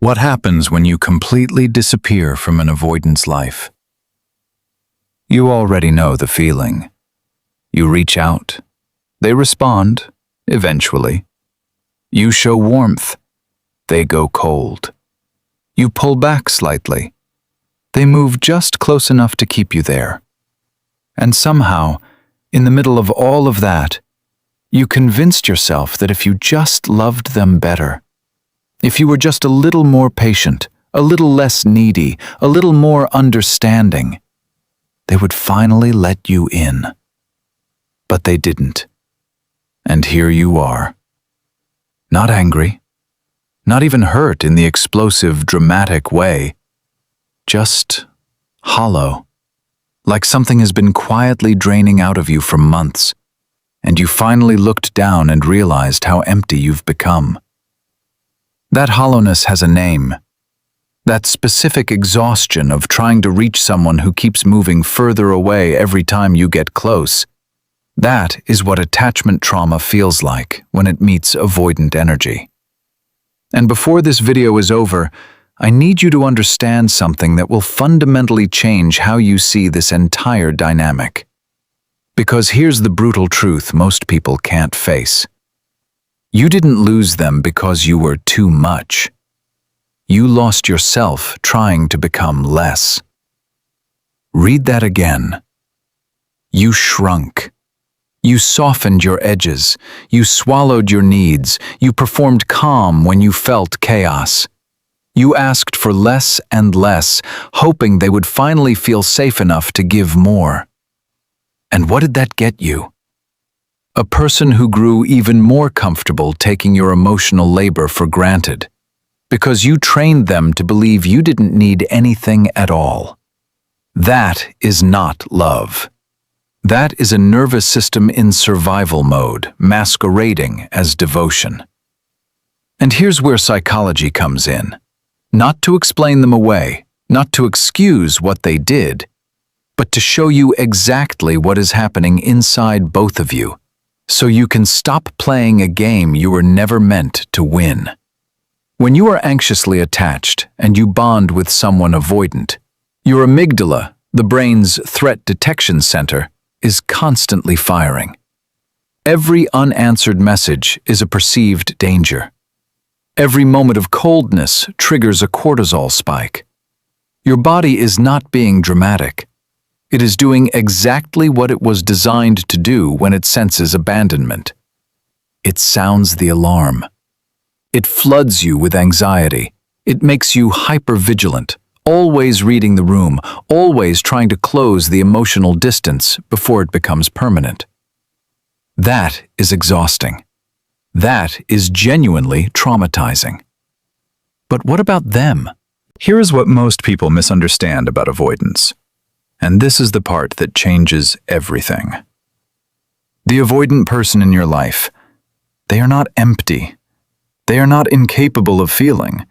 What happens when you completely disappear from an avoidance life? You already know the feeling. You reach out. They respond, eventually. You show warmth. They go cold. You pull back slightly. They move just close enough to keep you there. And somehow, in the middle of all of that, you convinced yourself that if you just loved them better, if you were just a little more patient, a little less needy, a little more understanding, they would finally let you in. But they didn't. And here you are. Not angry, not even hurt in the explosive, dramatic way, just hollow, like something has been quietly draining out of you for months, and you finally looked down and realized how empty you've become. That hollowness has a name. That specific exhaustion of trying to reach someone who keeps moving further away every time you get close. That is what attachment trauma feels like when it meets avoidant energy. And before this video is over, I need you to understand something that will fundamentally change how you see this entire dynamic. Because here's the brutal truth most people can't face. You didn't lose them because you were too much. You lost yourself trying to become less. Read that again. You shrunk. You softened your edges. You swallowed your needs. You performed calm when you felt chaos. You asked for less and less, hoping they would finally feel safe enough to give more. And what did that get you? A person who grew even more comfortable taking your emotional labor for granted, because you trained them to believe you didn't need anything at all. That is not love. That is a nervous system in survival mode, masquerading as devotion. And here's where psychology comes in. Not to explain them away, not to excuse what they did, but to show you exactly what is happening inside both of you, so you can stop playing a game you were never meant to win. When you are anxiously attached and you bond with someone avoidant, your amygdala, the brain's threat detection center, is constantly firing. Every unanswered message is a perceived danger. Every moment of coldness triggers a cortisol spike. Your body is not being dramatic. It is doing exactly what it was designed to do when it senses abandonment. It sounds the alarm. It floods you with anxiety. It makes you hypervigilant, always reading the room, always trying to close the emotional distance before it becomes permanent. That is exhausting. That is genuinely traumatizing. But what about them? Here is what most people misunderstand about avoidance. And this is the part that changes everything. The avoidant person in your life, they are not empty. They are not incapable of feeling.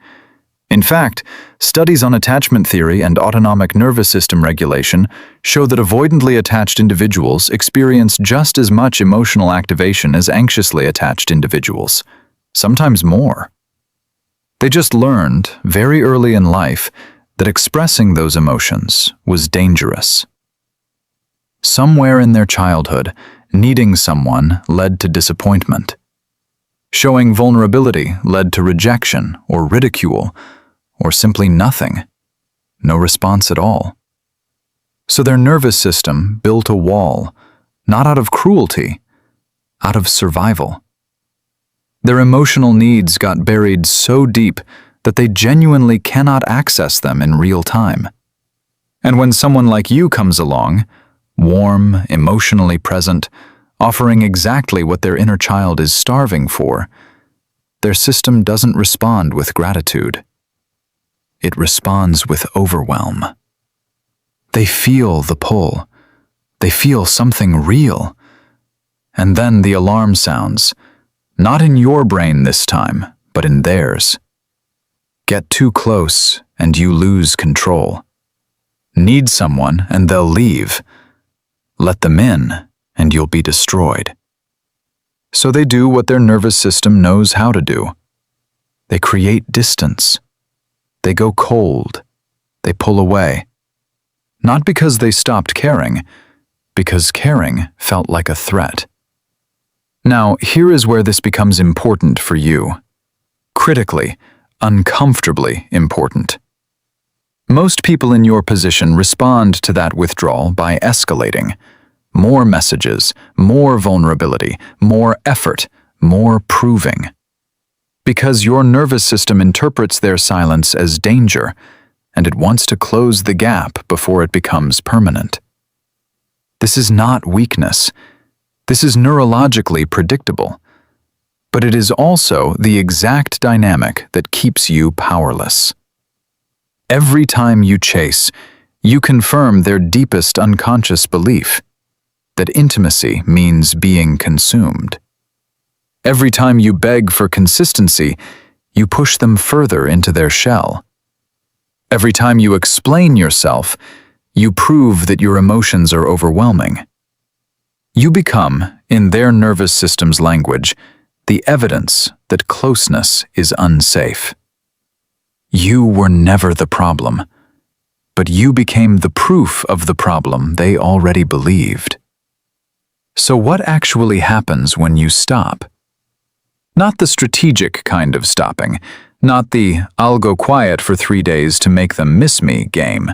In fact, studies on attachment theory and autonomic nervous system regulation show that avoidantly attached individuals experience just as much emotional activation as anxiously attached individuals, sometimes more. They just learned, very early in life, that expressing those emotions was dangerous. Somewhere in their childhood, needing someone led to disappointment. Showing vulnerability led to rejection or ridicule, or simply nothing, no response at all. So their nervous system built a wall, not out of cruelty, out of survival. Their emotional needs got buried so deep that they genuinely cannot access them in real time. And when someone like you comes along, warm, emotionally present, offering exactly what their inner child is starving for, their system doesn't respond with gratitude. It responds with overwhelm. They feel the pull. They feel something real. And then the alarm sounds, not in your brain this time, but in theirs. Get too close and you lose control. Need someone and they'll leave. Let them in and you'll be destroyed. So they do what their nervous system knows how to do. They create distance. They go cold. They pull away. Not because they stopped caring, because caring felt like a threat. Now, here is where this becomes important for you. Critically, uncomfortably important. Most people in your position respond to that withdrawal by escalating. More messages, more vulnerability, more effort, more proving. Because your nervous system interprets their silence as danger, and it wants to close the gap before it becomes permanent. This is not weakness. This is neurologically predictable. But it is also the exact dynamic that keeps you powerless. Every time you chase, you confirm their deepest unconscious belief that intimacy means being consumed. Every time you beg for consistency, you push them further into their shell. Every time you explain yourself, you prove that your emotions are overwhelming. You become, in their nervous system's language, the evidence that closeness is unsafe. You were never the problem, but you became the proof of the problem they already believed. So what actually happens when you stop? Not the strategic kind of stopping, not the "I'll go quiet for 3 days to make them miss me" game.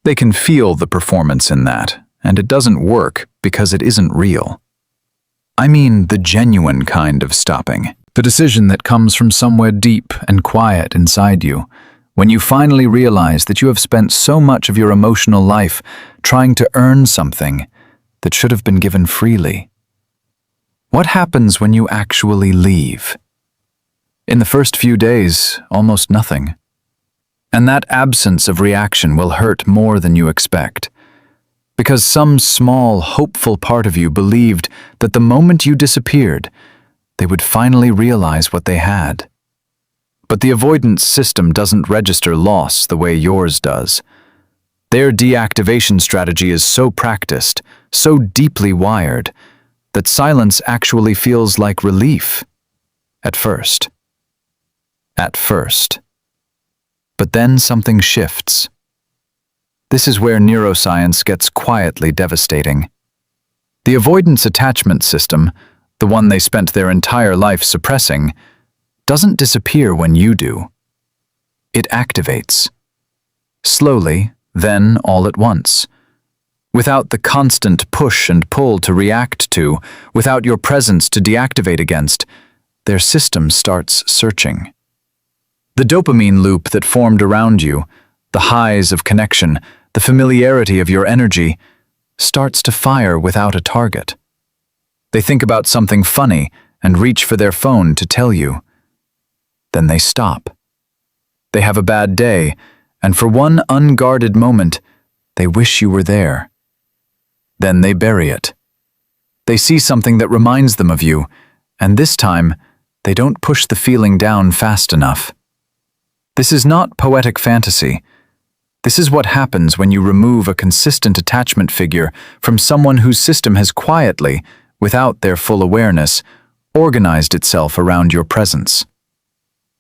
They can feel the performance in that, and it doesn't work because it isn't real. I mean the genuine kind of stopping, the decision that comes from somewhere deep and quiet inside you, when you finally realize that you have spent so much of your emotional life trying to earn something that should have been given freely. What happens when you actually leave? In the first few days, almost nothing. And that absence of reaction will hurt more than you expect. Because some small, hopeful part of you believed that the moment you disappeared, they would finally realize what they had. But the avoidance system doesn't register loss the way yours does. Their deactivation strategy is so practiced, so deeply wired, that silence actually feels like relief. At first. But then something shifts. This is where neuroscience gets quietly devastating. The avoidance attachment system, the one they spent their entire life suppressing, doesn't disappear when you do. It activates. Slowly, then all at once. Without the constant push and pull to react to, without your presence to deactivate against, their system starts searching. The dopamine loop that formed around you, the highs of connection, the familiarity of your energy, starts to fire without a target. They think about something funny and reach for their phone to tell you. Then they stop. They have a bad day, and for one unguarded moment, they wish you were there. Then they bury it. They see something that reminds them of you, and this time, they don't push the feeling down fast enough. This is not poetic fantasy. This is what happens when you remove a consistent attachment figure from someone whose system has quietly, without their full awareness, organized itself around your presence.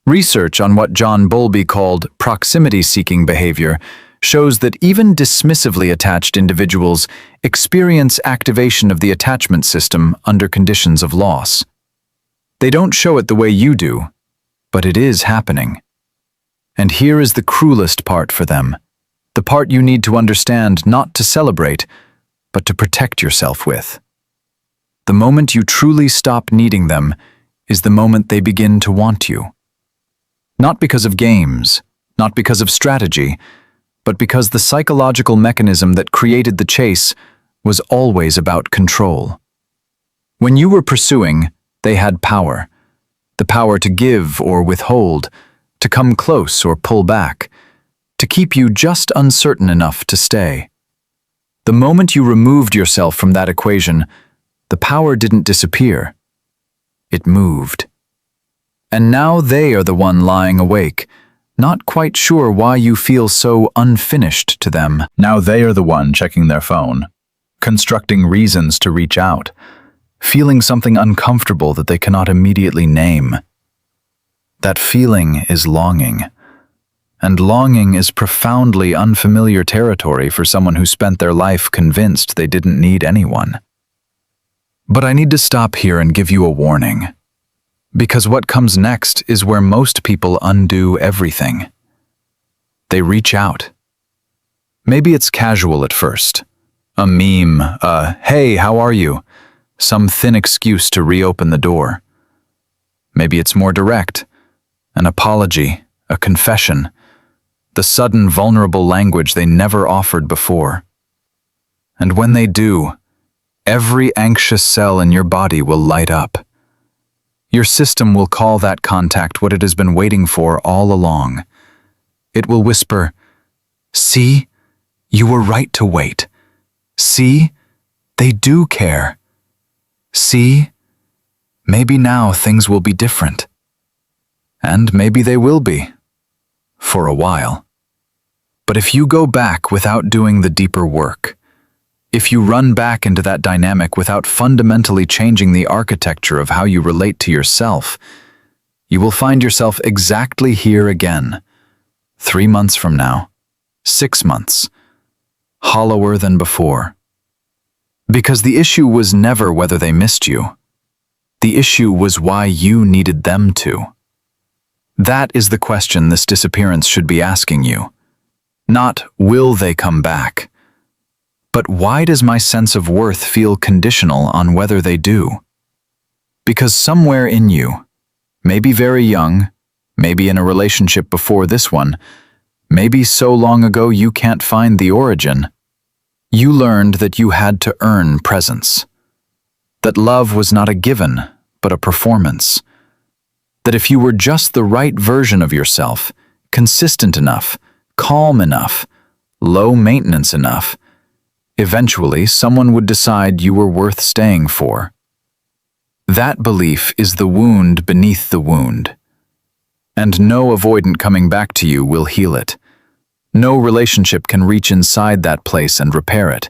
Research on what John Bowlby called proximity-seeking behavior shows that even dismissively attached individuals experience activation of the attachment system under conditions of loss. They don't show it the way you do, but it is happening. And here is the cruelest part for them, the part you need to understand not to celebrate, but to protect yourself with. The moment you truly stop needing them is the moment they begin to want you. Not because of games, not because of strategy, but because the psychological mechanism that created the chase was always about control. When you were pursuing, they had power. The power to give or withhold, to come close or pull back, to keep you just uncertain enough to stay. The moment you removed yourself from that equation, the power didn't disappear. It moved. And now they are the one lying awake, not quite sure why you feel so unfinished to them. Now they are the one checking their phone, constructing reasons to reach out, feeling something uncomfortable that they cannot immediately name. That feeling is longing. and longing is profoundly unfamiliar territory for someone who spent their life convinced they didn't need anyone. But I need to stop here and give you a warning, because what comes next is where most people undo everything. They reach out. Maybe it's casual at first. A meme, hey, how are you? Some thin excuse to reopen the door. Maybe it's more direct. An apology, a confession, the sudden vulnerable language they never offered before. And when they do, every anxious cell in your body will light up. Your system will call that contact what it has been waiting for all along. It will whisper, "See, you were right to wait. See, they do care. See, maybe now things will be different." And maybe they will be, for a while. But if you go back without doing the deeper work, if you run back into that dynamic without fundamentally changing the architecture of how you relate to yourself, you will find yourself exactly here again, 3 months from now, 6 months, hollower than before. Because the issue was never whether they missed you. The issue was why you needed them to. That is the question this disappearance should be asking you. Not, will they come back? But why does my sense of worth feel conditional on whether they do? Because somewhere in you, maybe very young, maybe in a relationship before this one, maybe so long ago you can't find the origin, you learned that you had to earn presence. That love was not a given, but a performance. That if you were just the right version of yourself, consistent enough, calm enough, low maintenance enough, eventually someone would decide you were worth staying for. That belief is the wound beneath the wound. And no avoidant coming back to you will heal it. No relationship can reach inside that place and repair it.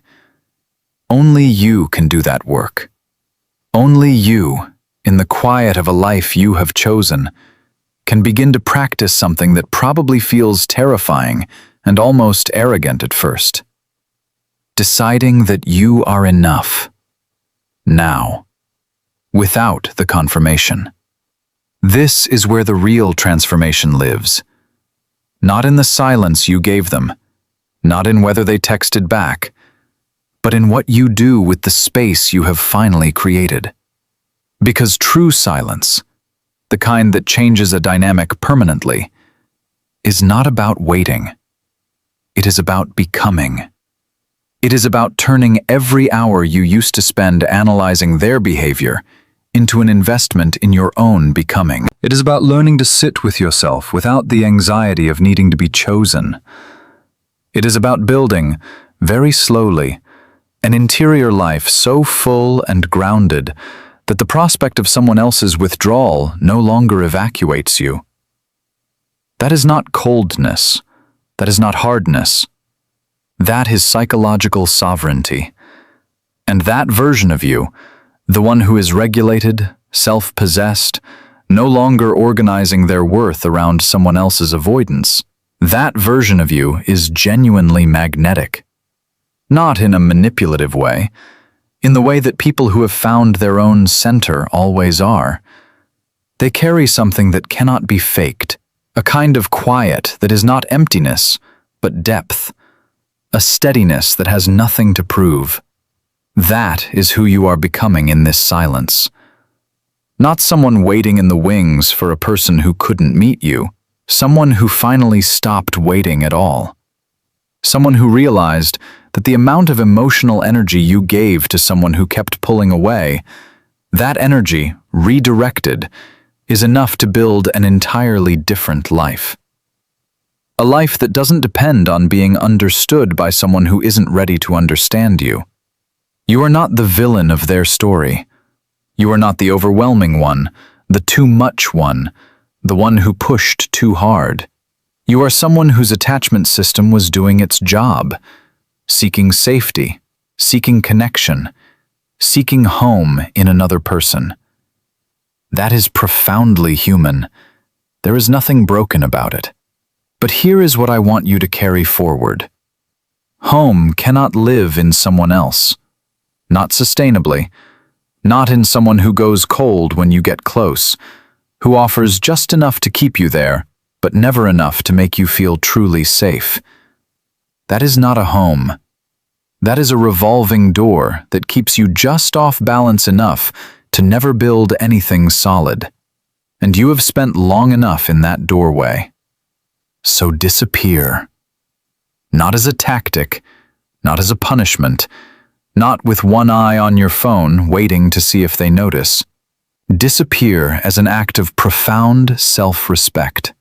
Only you can do that work. Only you, in the quiet of a life you have chosen, can begin to practice something that probably feels terrifying and almost arrogant at first. Deciding that you are enough. Now. Without the confirmation. This is where the real transformation lives. Not in the silence you gave them, not in whether they texted back, but in what you do with the space you have finally created. Because true silence, the kind that changes a dynamic permanently, is not about waiting. It is about becoming. It is about turning every hour you used to spend analyzing their behavior into an investment in your own becoming. It is about learning to sit with yourself without the anxiety of needing to be chosen. It is about building, very slowly, an interior life so full and grounded that the prospect of someone else's withdrawal no longer evacuates you. That is not coldness. That is not hardness. That is psychological sovereignty. And that version of you, the one who is regulated, self-possessed, no longer organizing their worth around someone else's avoidance, that version of you is genuinely magnetic. Not in a manipulative way, in the way that people who have found their own center always are. They carry something that cannot be faked, a kind of quiet that is not emptiness, but depth, a steadiness that has nothing to prove. That is who you are becoming in this silence. Not someone waiting in the wings for a person who couldn't meet you, someone who finally stopped waiting at all. Someone who realized that the amount of emotional energy you gave to someone who kept pulling away, that energy, redirected, is enough to build an entirely different life. A life that doesn't depend on being understood by someone who isn't ready to understand you. You are not the villain of their story. You are not the overwhelming one, the too much one, the one who pushed too hard. You are someone whose attachment system was doing its job, seeking safety, seeking connection, seeking home in another person. That is profoundly human. There is nothing broken about it. But here is what I want you to carry forward. Home cannot live in someone else. Not sustainably. Not in someone who goes cold when you get close, who offers just enough to keep you there, but never enough to make you feel truly safe. That is not a home. That is a revolving door that keeps you just off balance enough to never build anything solid. And you have spent long enough in that doorway. So disappear. Not as a tactic, not as a punishment, not with one eye on your phone waiting to see if they notice. Disappear as an act of profound self-respect.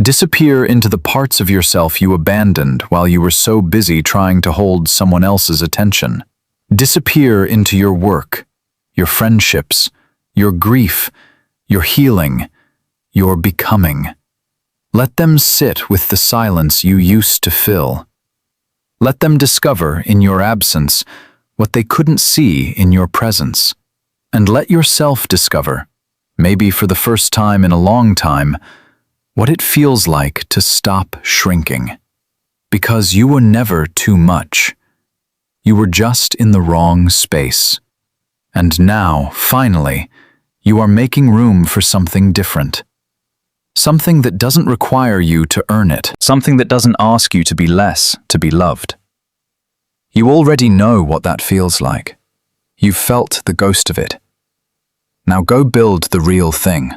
Disappear into the parts of yourself you abandoned while you were so busy trying to hold someone else's attention. Disappear into your work, your friendships, your grief, your healing, your becoming. Let them sit with the silence you used to fill. Let them discover in your absence what they couldn't see in your presence. And let yourself discover, maybe for the first time in a long time, what it feels like to stop shrinking. Because you were never too much. You were just in the wrong space. And now, finally, you are making room for something different. Something that doesn't require you to earn it. Something that doesn't ask you to be less to be loved. You already know what that feels like. You've felt the ghost of it. Now go build the real thing.